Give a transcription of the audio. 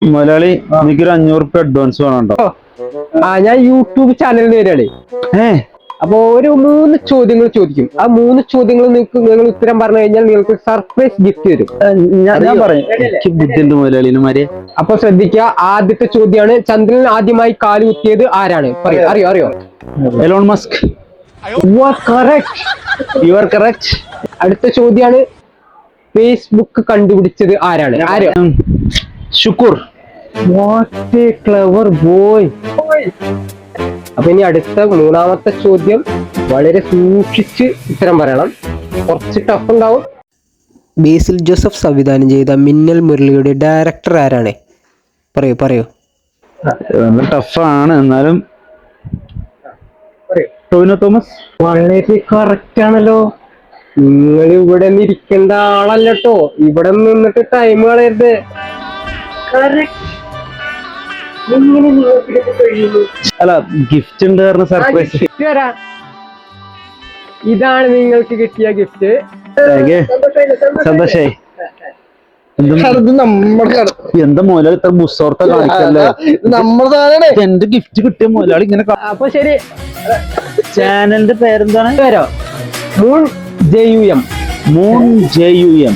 മുതലാളി എനിക്കൊരു 500 അഡ്വാൻസ് വേണോ? ഞാൻ യൂട്യൂബ് ചാനലിൽ വരികയാണ്. അപ്പൊ ഒരു 3 ചോദ്യങ്ങൾ ചോദിക്കും. ആ 3 ചോദ്യങ്ങൾ നിങ്ങൾ ഉത്തരം പറഞ്ഞു കഴിഞ്ഞാൽ നിങ്ങൾക്ക് സർപ്രൈസ് ഗിഫ്റ്റ് തരും. ഞാൻ പറയാം. ബുദ്ധിണ്ട് മുതലാളിമാരെ. അപ്പൊ ശ്രദ്ധിക്കുക. ആദ്യത്തെ ചോദ്യമാണ്, ചന്ദ്രനിൽ ആദ്യമായി കാല് കുത്തിയത് ആരാണ്? അറിയോ? Elon Musk. You are correct. അടുത്ത ചോദ്യമാണ്, ഫേസ്ബുക്ക് കണ്ടുപിടിച്ചത് ആരാണ്? Shukoor. What a clever boy. അപ്പൊ ഇനി അടുത്ത 3ാമത്തെ ചോദ്യം വളരെ സൂക്ഷിച്ച് ഉത്തരം പറയണം. കുറച്ച് ടഫ് ഉണ്ടാവും. ബേസിൽ ജോസഫ് സംവിധാനം ചെയ്ത മിന്നൽ മുരളിയുടെ ഡയറക്ടർ ആരാണ്? പറയൂ. ടഫാണ്, എന്നാലും ടോവിനോ തോമസ്. വളരെ കറക്റ്റ് ആണല്ലോ. നിങ്ങൾ ഇവിടെ ഇരിക്കേണ്ട ആളല്ലോ. ഇവിടെ നിന്നിട്ട് ടൈം കളയരുത്. അല്ല, ഗിഫ്റ്റ് ഉണ്ട് കാരണം സർപ്രൈസ്. ഇതാണ് നിങ്ങൾക്ക് കിട്ടിയ ഗിഫ്റ്റ്. സന്തോഷായി. എന്താ മുതലാളി ഇത്ര ബുസ്സോർത്ത കാണിക്കല്ലേ? എന്റെ ഗിഫ്റ്റ് കിട്ടിയ മുതലാളി ഇങ്ങനെ. അപ്പൊ ശരി, ചാനലിന്റെ പേരെന്താണ്? Moon JUM. Moon JUM.